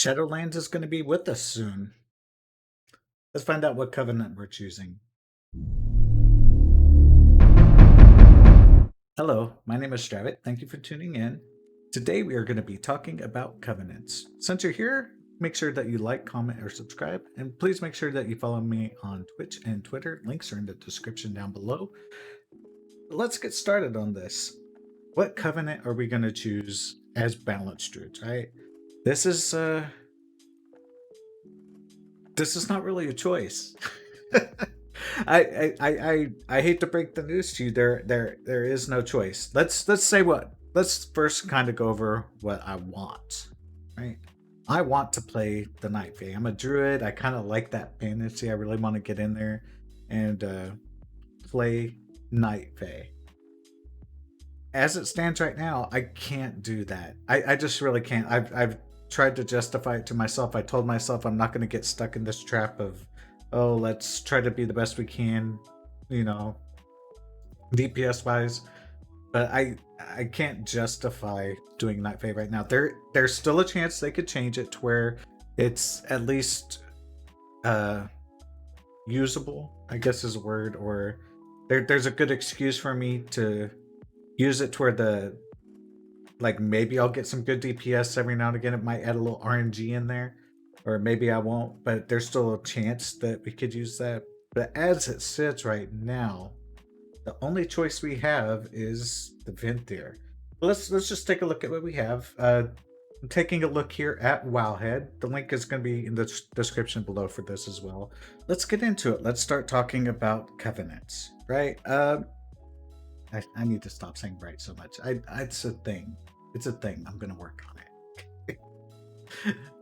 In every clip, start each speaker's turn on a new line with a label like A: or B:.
A: Shadowlands is going to be with us soon. Let's find out what covenant we're choosing. Hello, my name is Dravot. Thank you for tuning in. Today we are going to be talking about covenants. Since you're here, make sure that you like, comment, or subscribe, and please make sure that you follow me on Twitch and Twitter. Links are in the description down below. Let's get started on this. What covenant are we going to choose as balanced druids, right? This is not really a choice. I hate to break the news to you. There is no choice. Let's first kind of go over what I want. Right. I want to play the Night Fae. I'm a druid. I kind of like that fantasy. I really want to get in there and play Night Fae. As it stands right now, I can't do that. I just really can't. I've tried to justify it to myself. I told myself I'm not going to get stuck in this trap of, oh, let's try to be the best we can, DPS wise. But I can't justify doing Night Fae right now. There's still a chance they could change it to where it's at least usable, I guess is a word, or there's a good excuse for me to use it to where maybe I'll get some good DPS every now and again. It might add a little RNG in there, or maybe I won't, but there's still a chance that we could use that. But as it sits right now, the only choice we have is the Venthyr. Let's just take a look at what we have. I'm taking a look here at Wowhead. The link is going to be in the description below for this as well. Let's get into it. Let's start talking about covenants, right? I need to stop saying right so much. It's a thing. It's a thing. I'm going to work on it.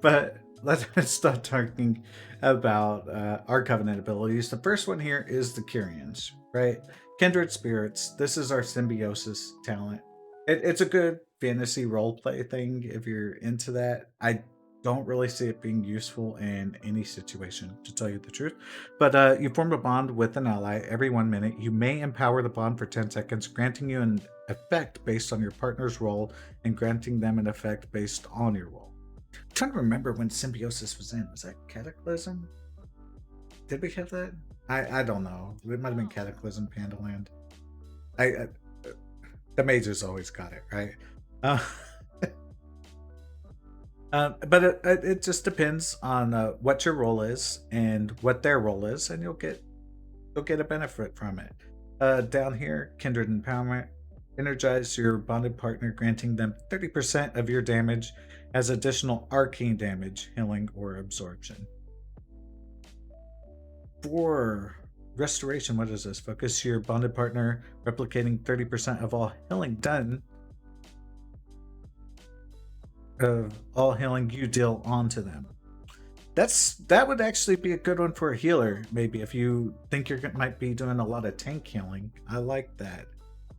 A: But let's start talking about our covenant abilities. The first one here is the Kyrians, right? Kindred spirits. This is our symbiosis talent. It's a good fantasy roleplay thing if you're into that. I don't really see it being useful in any situation, to tell you the truth. But you form a bond with an ally every 1 minute. You may empower the bond for 10 seconds, granting you an effect based on your partner's role and granting them an effect based on your role. I'm trying to remember when symbiosis was in. Was that Cataclysm? Did we have that? I don't know. It might have been Cataclysm, Pandaland. The mages always got it, right? But it just depends on what your role is and what their role is, and you'll get a benefit from it. Down here, Kindred Empowerment. Energize your bonded partner, granting them 30% of your damage as additional arcane damage, healing, or absorption. For restoration, what is this? Focus your bonded partner, replicating 30% of all healing done. Of all healing you deal onto them. That would actually be a good one for a healer, maybe if you think you might be doing a lot of tank healing. I like that.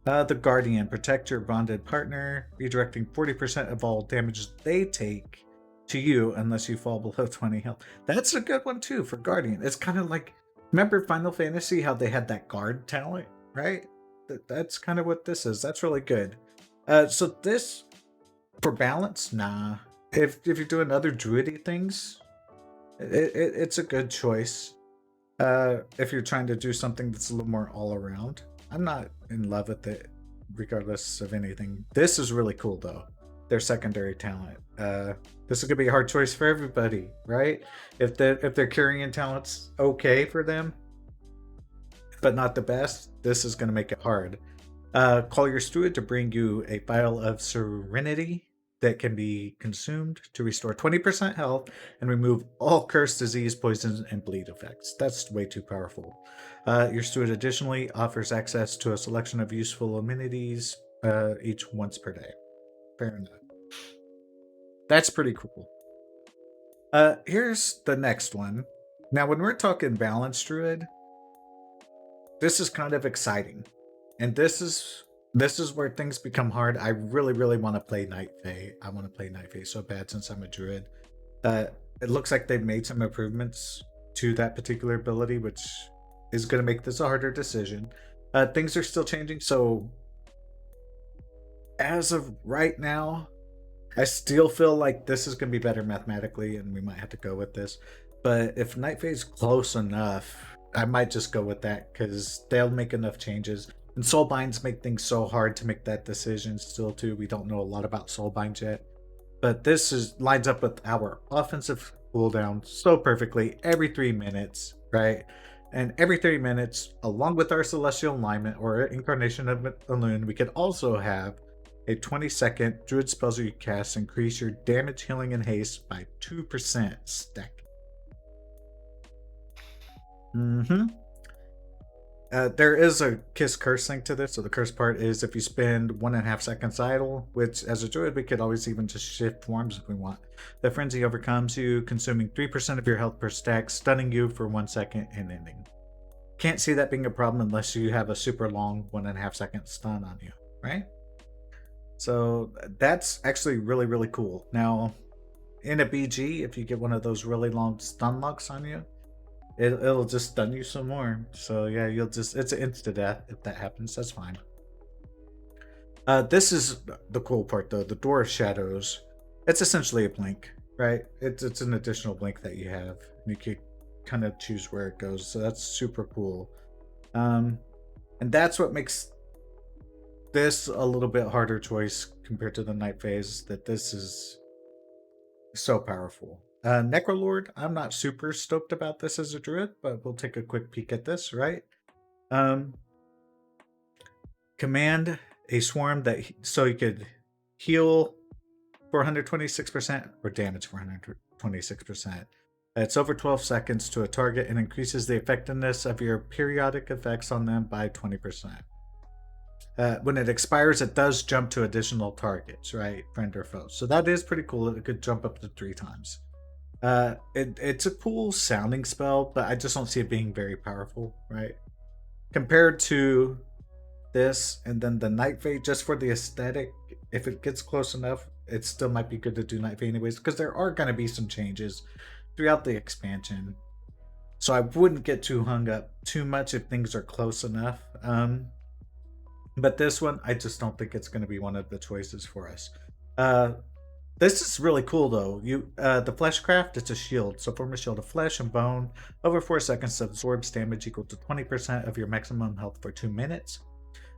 A: The Guardian. Protect your bonded partner, redirecting 40% of all damage they take to you unless you fall below 20 health. That's a good one too for Guardian. It's kind of like, remember Final Fantasy, how they had that guard talent, right? That's kind of what this is. That's really good. So this, for balance, nah. If you're doing other druidy things, it's a good choice. If you're trying to do something that's a little more all around. I'm not in love with it, regardless of anything. This is really cool though. Their secondary talent. This is gonna be a hard choice for everybody, right? If their Kyrian talent's okay for them, but not the best, this is gonna make it hard. Call your steward to bring you a vial of serenity that can be consumed to restore 20% health and remove all curse, disease, poison, and bleed effects. That's way too powerful. Your steward additionally offers access to a selection of useful amenities each once per day. Fair enough. That's pretty cool. Here's the next one. Now, when we're talking balanced druid, this is kind of exciting. And this is where things become hard. I really want to play Night Fae. I want to play Night Fae so bad since I'm a druid. It looks like they've made some improvements to that particular ability, which is going to make this a harder decision. Things are still changing, so as of right now, I still feel like this is going to be better mathematically, and we might have to go with this. But if Night Phase close enough, I might just go with that because they'll make enough changes. And Soulbinds make things so hard to make that decision still too. We don't know a lot about Soulbinds yet. But this is lines up with our offensive cooldown so perfectly every 3 minutes, right? And every 3 minutes, along with our Celestial Alignment or Incarnation of Elune, we could also have a 20-second Druid spells you cast increase your damage, healing, and haste by 2% stack. There is a Kiss curse link to this. So the curse part is if you spend 1.5 seconds idle, which as a druid we could always even just shift forms if we want. The frenzy overcomes you, consuming 3% of your health per stack, stunning you for 1 second and ending. Can't see that being a problem unless you have a super long 1.5 second stun on you, right? So that's actually really, really cool. Now, in a BG, if you get one of those really long stun locks on you, it'll just stun you some more. So yeah, it's an insta death if that happens. That's fine. This is the cool part though. The Door of Shadows. It's essentially a blink, right? It's an additional blink that you have. You can kind of choose where it goes. So that's super cool. And that's what makes this a little bit harder choice compared to the Night Phase. That this is so powerful. Necrolord, I'm not super stoked about this as a druid, but we'll take a quick peek at this, right? Command a swarm that so you could heal for 126% or damage for 126%. It's over 12 seconds to a target and increases the effectiveness of your periodic effects on them by 20%. When it expires, it does jump to additional targets, right? Friend or foe. So that is pretty cool. It could jump up to 3 times. It's a cool sounding spell, but I just don't see it being very powerful, right? Compared to this and then the Night Fade, just for the aesthetic, if it gets close enough, it still might be good to do Night Fade anyways, because there are going to be some changes throughout the expansion. So I wouldn't get too hung up too much if things are close enough. But this one, I just don't think it's going to be one of the choices for us. This is really cool though. The Fleshcraft, it's a shield. So form a shield of flesh and bone. Over 4 seconds, absorbs damage equal to 20% of your maximum health for 2 minutes.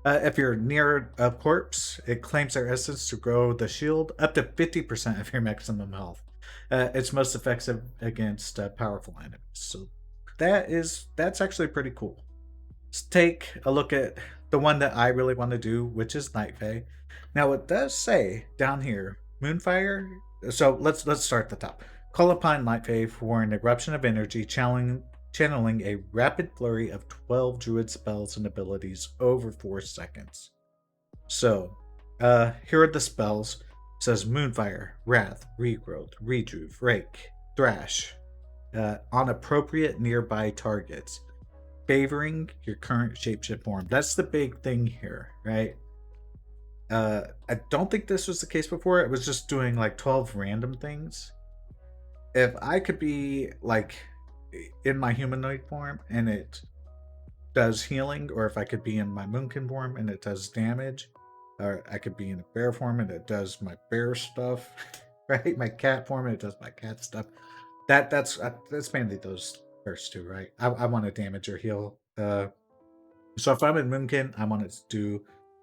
A: If you're near a corpse, it claims their essence to grow the shield up to 50% of your maximum health. It's most effective against powerful enemies. So that's actually pretty cool. Let's take a look at the one that I really want to do, which is Night Fae. Now it does say down here, Moonfire. So let's start at the top. Call upon Night Fae for an eruption of energy, channeling a rapid flurry of 12 druid spells and abilities over 4 seconds. So, here are the spells. It says Moonfire, Wrath, Regrowth, Rejuve, Rake, Thrash, on appropriate nearby targets, favoring your current shapeshift form. That's the big thing here, right? I don't think this was the case before. It was just doing like 12 random things. If I could be like in my humanoid form and it does healing, or if I could be in my moonkin form and it does damage, or I could be in a bear form and it does my bear stuff, right? My cat form and it does my cat stuff. That's mainly those first two, right? I want to damage or heal. So if I'm in moonkin, I want it to do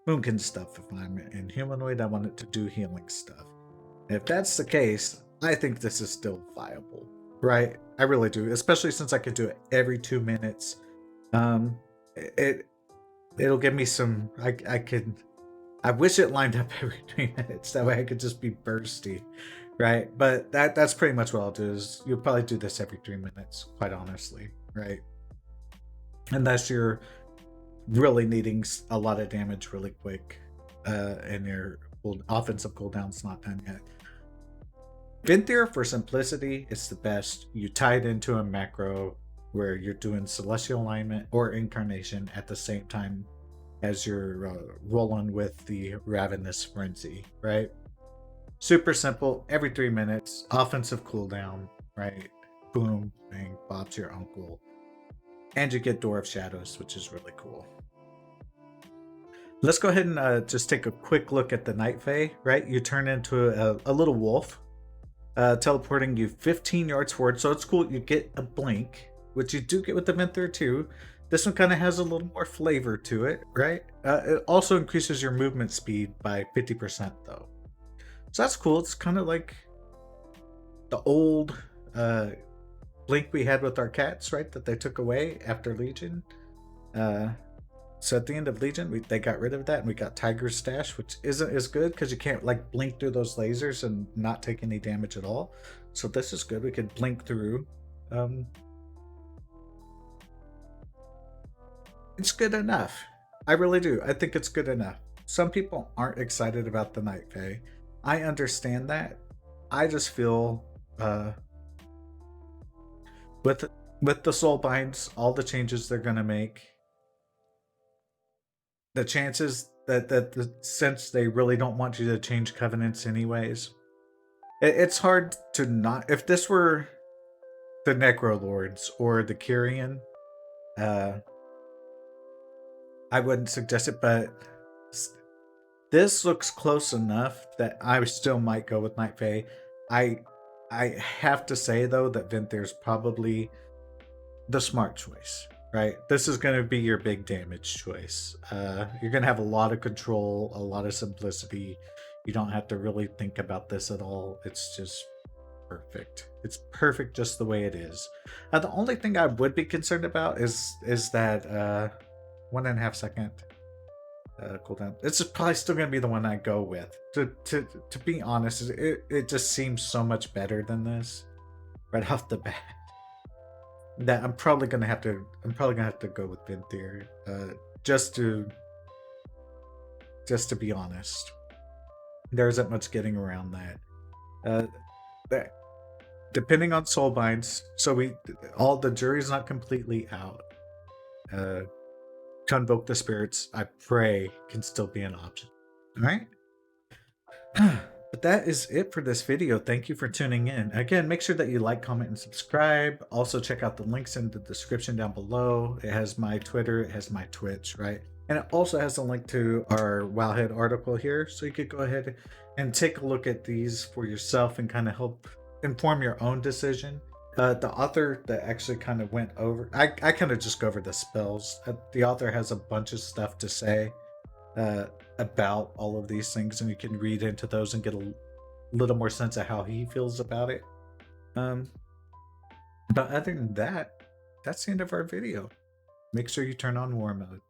A: moonkin stuff. If I'm in humanoid, I want it to do healing stuff. And if that's the case, I think this is still viable, right? I really do, especially since I could do it every 2 minutes. It'll give me some. I wish it lined up every 3 minutes. That way I could just be bursty, right? But that's pretty much what I'll do. Is you'll probably do this every 3 minutes, quite honestly, right? Unless you're really needing a lot of damage really quick, and your offensive cooldown's not done yet. Venthyr, for simplicity, it's the best. You tie it into a macro where you're doing Celestial Alignment or Incarnation at the same time as you're rolling with the Ravenous Frenzy, right? Super simple, every 3 minutes, offensive cooldown, right? Boom, bang, Bob's your uncle. And you get Door of Shadows, which is really cool. Let's go ahead and just take a quick look at the Night Fae, right? You turn into a little wolf, teleporting you 15 yards forward. So it's cool. You get a blink, which you do get with the Venthyr too. This one kind of has a little more flavor to it, right? It also increases your movement speed by 50% though. So that's cool. It's kind of like the old blink we had with our cats, right? That they took away after Legion. So at the end of Legion, they got rid of that, and we got Tiger's Stash, which isn't as good because you can't like blink through those lasers and not take any damage at all. So this is good. We could blink through. It's good enough. I really do. I think it's good enough. Some people aren't excited about the Night Fae. I understand that. I just feel with the soul binds, all the changes they're gonna make, the chances that since they really don't want you to change covenants anyways, it's hard to not. If this were the Necrolords or the Kyrian, I wouldn't suggest it, but this looks close enough that I still might go with Night Fae. I have to say though that Venthyr's probably the smart choice, right? This is going to be your big damage choice. You're going to have a lot of control, a lot of simplicity. You don't have to really think about this at all. It's just perfect. It's perfect just the way it is. The only thing I would be concerned about is that 1.5 second cooldown. It's probably still going to be the one I go with. To be honest, it just seems so much better than this right off the bat. That I'm probably gonna have to go with Venthyr, just to be honest. There isn't much getting around that. Depending on soul binds, so the jury's not completely out. Convoke the spirits, I pray, can still be an option. All right. But that is it for this video. Thank you for tuning in. Again, make sure that you like, comment, and subscribe. Also, check out the links in the description down below. It has my Twitter, it has my Twitch, right? And it also has a link to our Wowhead article here, so you could go ahead and take a look at these for yourself and kind of help inform your own decision. The author that actually kind of went over, I kind of just go over the spells. The author has a bunch of stuff to say about all of these things, and you can read into those and get a little more sense of how he feels about it. But other than that, that's the end of our video. Make sure you turn on war mode.